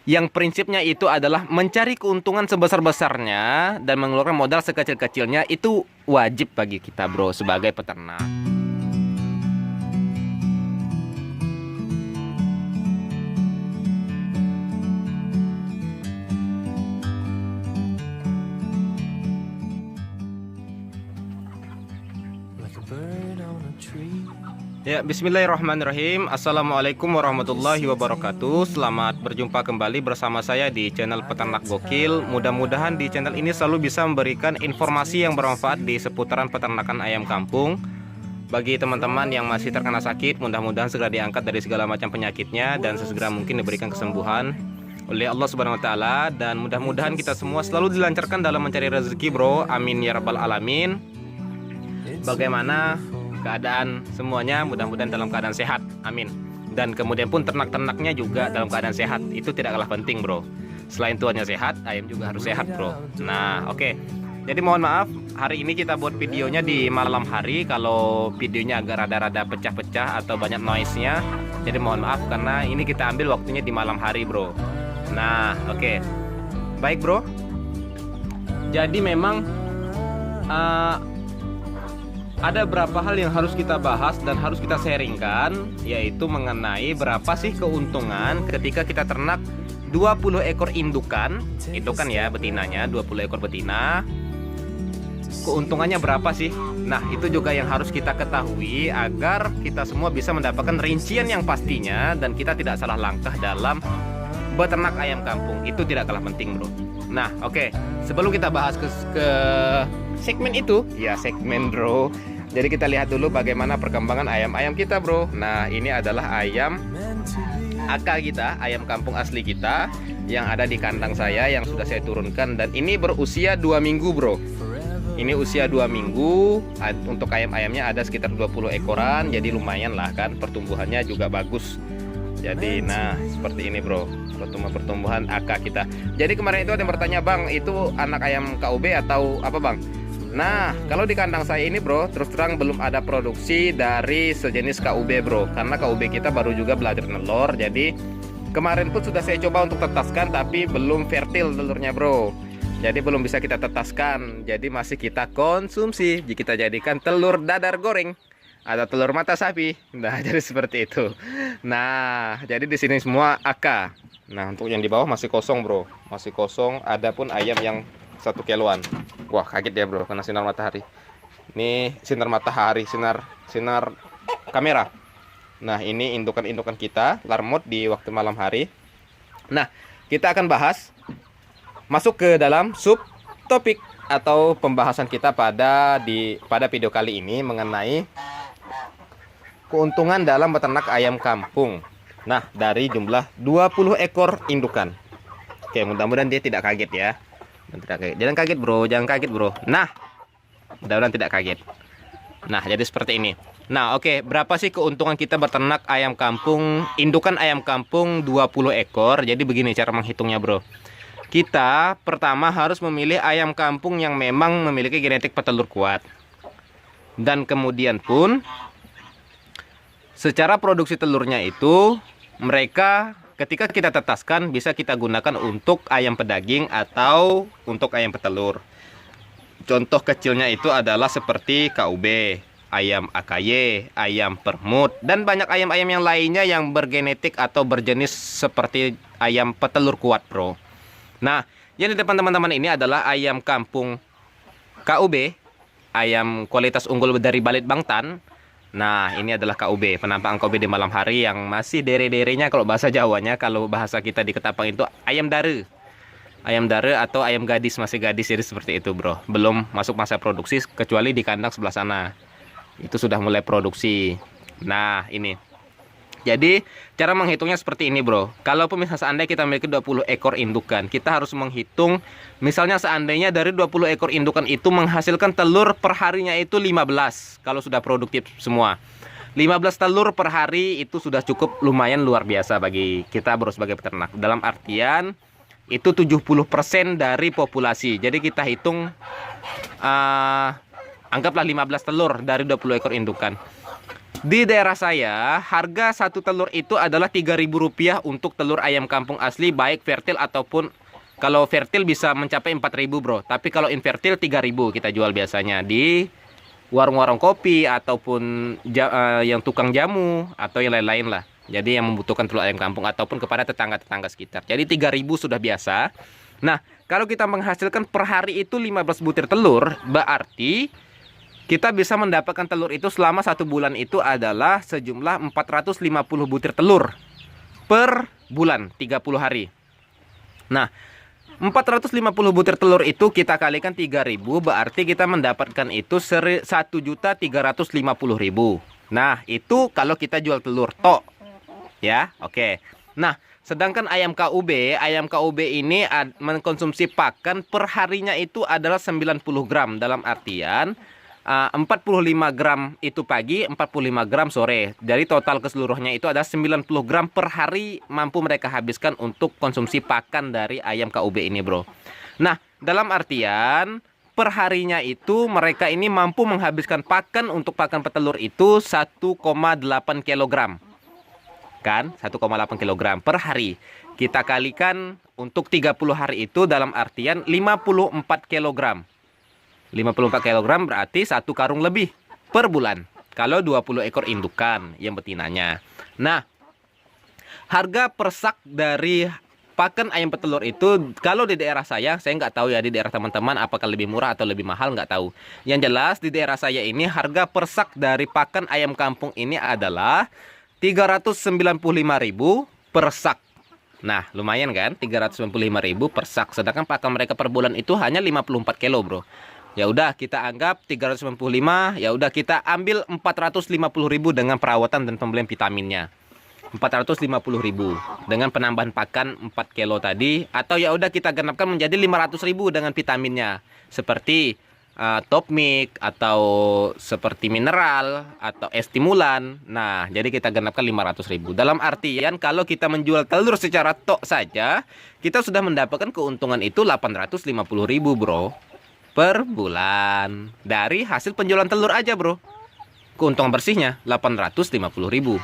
yang prinsipnya itu adalah mencari keuntungan sebesar-besarnya dan mengeluarkan modal sekecil-kecilnya, itu wajib bagi kita bro sebagai peternak. Ya, bismillahirrahmanirrahim. Assalamualaikum warahmatullahi wabarakatuh. Selamat berjumpa kembali bersama saya di channel Peternak Gokil. Mudah-mudahan di channel ini selalu bisa memberikan informasi yang bermanfaat di seputaran peternakan ayam kampung. Bagi teman-teman yang masih terkena sakit, mudah-mudahan segera diangkat dari segala macam penyakitnya dan sesegera mungkin diberikan kesembuhan oleh Allah Subhanahu wa taala, dan mudah-mudahan kita semua selalu dilancarkan dalam mencari rezeki, bro. Amin ya rabbal alamin. Bagaimana keadaan semuanya? Mudah-mudahan dalam keadaan sehat, amin. Dan kemudian pun ternak-ternaknya juga dalam keadaan sehat, itu tidak kalah penting bro. Selain tuannya sehat, ayam juga harus sehat bro. Nah oke. Jadi mohon maaf, hari ini kita buat videonya di malam hari. Kalau videonya agak rada-rada pecah-pecah atau banyak noise-nya, jadi mohon maaf karena ini kita ambil waktunya di malam hari bro. Nah oke. Baik bro. Jadi memang ada beberapa hal yang harus kita bahas dan harus kita sharingkan, yaitu mengenai berapa sih keuntungan ketika kita ternak 20 ekor indukan. Itu kan ya betinanya, 20 ekor betina. Keuntungannya berapa sih? Nah, itu juga yang harus kita ketahui agar kita semua bisa mendapatkan rincian yang pastinya dan kita tidak salah langkah dalam beternak ayam kampung. Itu tidak kalah penting, bro. Nah, oke. Sebelum kita bahas ke segmen itu, ya segmen bro. Jadi kita lihat dulu bagaimana perkembangan ayam-ayam kita bro. Nah ini adalah ayam AK kita, ayam kampung asli kita yang ada di kandang saya yang sudah saya turunkan. Dan ini berusia 2 minggu bro. Ini usia 2 minggu. Untuk ayam-ayamnya ada sekitar 20 ekoran. Jadi lumayan lah kan, pertumbuhannya juga bagus. Jadi nah seperti ini bro, pertumbuhan AK kita. Jadi kemarin itu ada yang bertanya, bang itu anak ayam KUB atau apa bang? Nah kalau di kandang saya ini bro, terus terang belum ada produksi dari sejenis KUB bro. Karena KUB kita baru juga belajar nelor. Jadi kemarin pun sudah saya coba untuk tetaskan, tapi belum fertil telurnya bro. Jadi belum bisa kita tetaskan. Jadi masih kita konsumsi. Jika kita jadikan telur dadar goreng atau telur mata sapi. Nah jadi seperti itu. Nah jadi di sini semua AK. Nah untuk yang di bawah masih kosong bro, masih kosong. Ada pun ayam yang 1 kiloan. Wah kaget ya bro, kena sinar matahari. Ini sinar matahari, sinar kamera. Nah ini indukan-indukan kita larmut di waktu malam hari. Nah kita akan bahas, masuk ke dalam sub topik atau pembahasan kita pada video kali ini mengenai keuntungan dalam beternak ayam kampung. Nah dari jumlah 20 ekor indukan. Oke, mudah-mudahan dia tidak kaget ya. Jangan kaget bro, jangan kaget bro. Nah, mudah-mudahan tidak kaget. Nah, jadi seperti ini. Nah, oke, berapa sih keuntungan kita beternak ayam kampung, indukan ayam kampung 20 ekor? Jadi begini cara menghitungnya bro. Kita pertama harus memilih ayam kampung yang memang memiliki genetik petelur kuat. Dan kemudian pun secara produksi telurnya itu mereka ketika kita tetaskan bisa kita gunakan untuk ayam pedaging atau untuk ayam petelur. Contoh kecilnya itu adalah seperti KUB, ayam AKY, ayam permut, dan banyak ayam-ayam yang lainnya yang bergenetik atau berjenis seperti ayam petelur kuat bro. Nah yang di depan teman-teman ini adalah ayam kampung KUB, ayam kualitas unggul dari Balit Bangtan. Nah ini adalah KUB, penampakan KUB di malam hari yang masih dere-derenya kalau bahasa Jawanya. Kalau bahasa kita di Ketapang itu ayam dare. Ayam dare atau ayam gadis, masih gadis, jadi seperti itu bro. Belum masuk masa produksi kecuali di kandang sebelah sana. Itu sudah mulai produksi. Nah ini. Jadi cara menghitungnya seperti ini bro. Kalau misalnya seandainya kita memiliki 20 ekor indukan, kita harus menghitung. Misalnya seandainya dari 20 ekor indukan itu menghasilkan telur per harinya itu 15. Kalau sudah produktif semua 15 telur per hari itu sudah cukup lumayan luar biasa bagi kita bro sebagai peternak. Dalam artian itu 70% dari populasi. Jadi kita hitung anggaplah 15 telur dari 20 ekor indukan. Di daerah saya, harga satu telur itu adalah Rp3.000 untuk telur ayam kampung asli, baik fertil ataupun kalau fertil bisa mencapai 4.000 bro. Tapi kalau infertil 3.000 kita jual biasanya di warung-warung kopi ataupun yang tukang jamu atau yang lain-lain lah. Jadi yang membutuhkan telur ayam kampung ataupun kepada tetangga-tetangga sekitar. Jadi 3.000 sudah biasa. Nah, kalau kita menghasilkan per hari itu 15 butir telur, berarti kita bisa mendapatkan telur itu selama 1 bulan itu adalah sejumlah 450 butir telur per bulan, 30 hari. Nah, 450 butir telur itu kita kalikan 3.000, berarti kita mendapatkan itu 1.350.000. Nah, itu kalau kita jual telur tok. Ya, oke. Nah, sedangkan ayam KUB ini mengkonsumsi pakan per harinya itu adalah 90 gram, dalam artian 45 gram itu pagi, 45 gram sore. Jadi total keseluruhannya itu ada 90 gram per hari mampu mereka habiskan untuk konsumsi pakan dari ayam KUB ini bro. Nah, dalam artian per harinya itu mereka ini mampu menghabiskan pakan untuk pakan petelur itu 1,8 kg. Kan 1,8 kg per hari. Kita kalikan untuk 30 hari itu dalam artian 54 kg. 54 kg berarti 1 karung lebih per bulan. Kalau 20 ekor indukan yang betinanya. Nah, harga per sak dari pakan ayam petelur itu kalau di daerah saya nggak tahu ya di daerah teman-teman apakah lebih murah atau lebih mahal, nggak tahu. Yang jelas di daerah saya ini harga per sak dari pakan ayam kampung ini adalah 395.000 per sak. Nah, lumayan kan? 395.000 per sak. Sedangkan pakan mereka per bulan itu hanya 54 kilo, bro. Ya udah kita anggap 395, ya udah kita ambil 450.000 dengan perawatan dan pembelian vitaminnya. 450.000 dengan penambahan pakan 4 kilo tadi, atau ya udah kita genapkan menjadi 500.000 dengan vitaminnya. Seperti top mix atau seperti mineral atau stimulan. Nah, jadi kita genapkan 500.000. Dalam artian kalau kita menjual telur secara tok saja, kita sudah mendapatkan keuntungan itu 850.000, bro, per bulan dari hasil penjualan telur aja, bro. Keuntungan bersihnya 850.000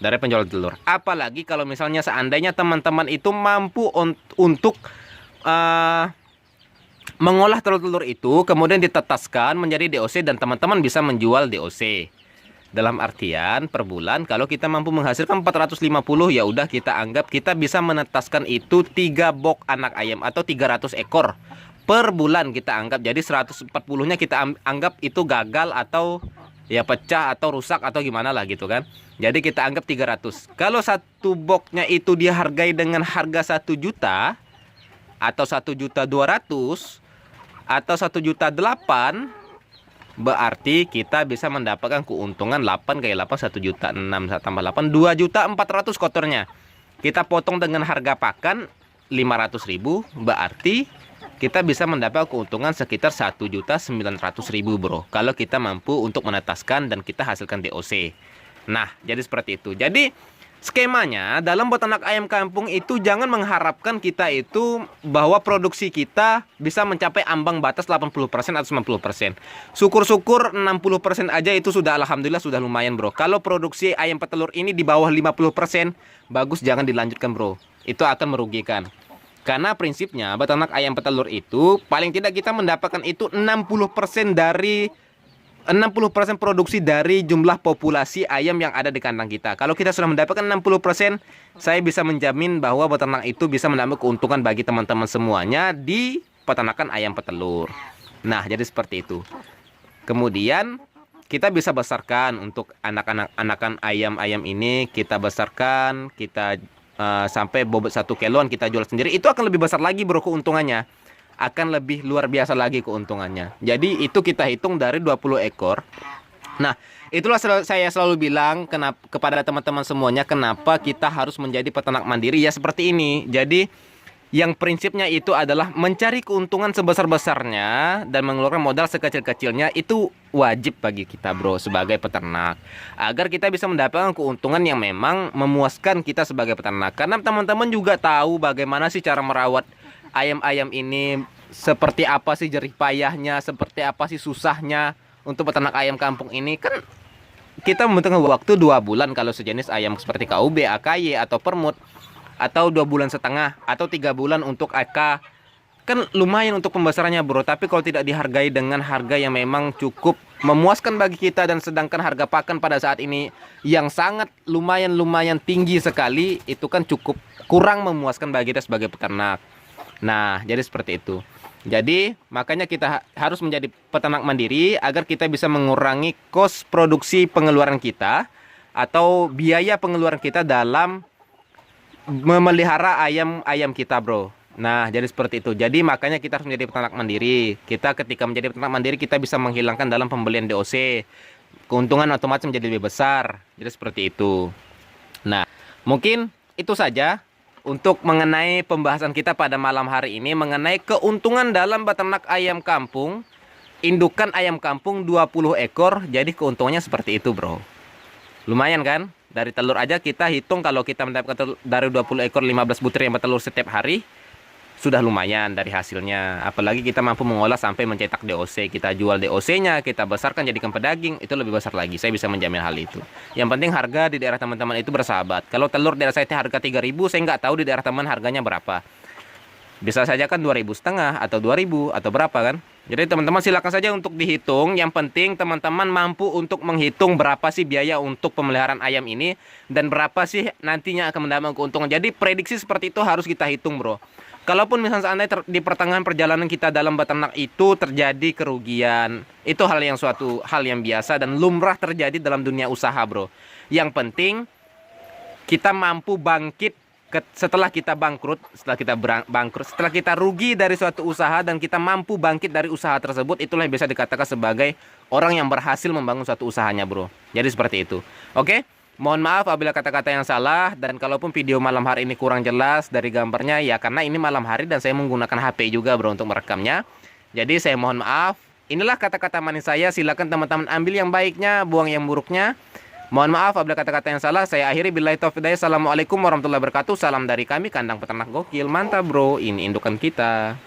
dari penjualan telur. Apalagi kalau misalnya seandainya teman-teman itu mampu untuk mengolah telur-telur itu kemudian ditetaskan menjadi DOC dan teman-teman bisa menjual DOC. Dalam artian per bulan kalau kita mampu menghasilkan 450, ya udah kita anggap kita bisa menetaskan itu 3 box anak ayam atau 300 ekor per bulan kita anggap. Jadi 140-nya kita anggap itu gagal atau ya pecah atau rusak atau gimana lah gitu kan. Jadi kita anggap 300. Kalau satu boxnya itu dihargai dengan harga 1 juta atau 1.200.000 atau 1.800.000, berarti kita bisa mendapatkan keuntungan 8 kali 8 1 juta 6 tambah 8 2.400.000 kotornya. Kita potong dengan harga pakan 500.000, berarti kita bisa mendapat keuntungan sekitar 1.900.000, bro. Kalau kita mampu untuk menetaskan dan kita hasilkan DOC. Nah, jadi seperti itu. Jadi skemanya dalam peternak ayam kampung itu jangan mengharapkan kita itu bahwa produksi kita bisa mencapai ambang batas 80% atau 90%. Syukur-syukur 60% aja itu sudah alhamdulillah sudah lumayan, bro. Kalau produksi ayam petelur ini di bawah 50%, bagus jangan dilanjutkan, bro. Itu akan merugikan. Karena prinsipnya peternak ayam petelur itu paling tidak kita mendapatkan itu 60% dari 60% produksi dari jumlah populasi ayam yang ada di kandang kita. Kalau kita sudah mendapatkan 60%, saya bisa menjamin bahwa peternak itu bisa mendapat keuntungan bagi teman-teman semuanya di peternakan ayam petelur. Nah, jadi seperti itu. Kemudian kita bisa besarkan untuk anakan ayam-ayam ini, kita besarkan, kita sampai bobot 1 kiloan kita jual sendiri. Itu akan lebih besar lagi, bro, keuntungannya. Akan lebih luar biasa lagi keuntungannya. Jadi itu kita hitung dari 20 ekor. Nah, itulah saya selalu bilang kepada teman-teman semuanya kenapa kita harus menjadi peternak mandiri ya seperti ini. Jadi yang prinsipnya itu adalah mencari keuntungan sebesar-besarnya dan mengeluarkan modal sekecil-kecilnya itu wajib bagi kita, bro, sebagai peternak. Agar kita bisa mendapatkan keuntungan yang memang memuaskan kita sebagai peternak. Karena teman-teman juga tahu bagaimana sih cara merawat ayam-ayam ini, seperti apa sih jerih payahnya, seperti apa sih susahnya untuk peternak ayam kampung ini. Kan kita membutuhkan waktu 2 bulan kalau sejenis ayam seperti KUB, AKY atau permut, atau 2 bulan setengah atau 3 bulan untuk AK. Kan lumayan untuk pembesarannya bro, tapi kalau tidak dihargai dengan harga yang memang cukup memuaskan bagi kita, dan sedangkan harga pakan pada saat ini yang sangat lumayan tinggi sekali, itu kan cukup kurang memuaskan bagi kita sebagai peternak. Nah, jadi seperti itu. Jadi makanya kita harus menjadi peternak mandiri agar kita bisa mengurangi kos produksi pengeluaran kita atau biaya pengeluaran kita dalam memelihara ayam kita bro. Nah, jadi seperti itu. Jadi makanya kita harus menjadi peternak mandiri. Kita ketika menjadi peternak mandiri, kita bisa menghilangkan dalam pembelian DOC. Keuntungan otomatis menjadi lebih besar. Jadi seperti itu. Nah, mungkin itu saja untuk mengenai pembahasan kita pada malam hari ini mengenai keuntungan dalam beternak ayam kampung. Indukan ayam kampung 20 ekor. Jadi keuntungannya seperti itu, bro. Lumayan kan? Dari telur aja kita hitung kalau kita mendapatkan telur dari 20 ekor 15 butir yang bertelur setiap hari. Sudah lumayan dari hasilnya. Apalagi kita mampu mengolah sampai mencetak DOC. Kita jual DOC-nya, kita besarkan jadikan pedaging, itu lebih besar lagi. Saya bisa menjamin hal itu. Yang penting harga di daerah teman-teman itu bersahabat. Kalau telur daerah saya harga 3.000, saya nggak tahu di daerah teman harganya berapa. Bisa saja kan 2.500 atau 2.000 atau berapa kan. Jadi teman-teman silakan saja untuk dihitung. Yang penting teman-teman mampu untuk menghitung berapa sih biaya untuk pemeliharaan ayam ini, dan berapa sih nantinya akan mendapatkan keuntungan. Jadi prediksi seperti itu harus kita hitung bro. Kalaupun misalnya seandainya di pertengahan perjalanan kita dalam beternak itu terjadi kerugian, itu suatu hal yang biasa dan lumrah terjadi dalam dunia usaha bro. Yang penting kita mampu bangkit setelah kita bangkrut, setelah kita rugi dari suatu usaha dan kita mampu bangkit dari usaha tersebut, itulah yang bisa dikatakan sebagai orang yang berhasil membangun suatu usahanya bro. Jadi seperti itu. Oke? Mohon maaf apabila kata-kata yang salah, dan kalaupun video malam hari ini kurang jelas dari gambarnya, ya karena ini malam hari dan saya menggunakan HP juga bro untuk merekamnya. Jadi saya mohon maaf. Inilah kata-kata manis saya, silakan teman-teman ambil yang baiknya, buang yang buruknya. Mohon maaf apabila kata-kata yang salah. Saya akhiri, billahi taufiq hidayah. Assalamualaikum warahmatullahi wabarakatuh. Salam dari kami, kandang peternak gokil. Mantap bro, ini indukan kita.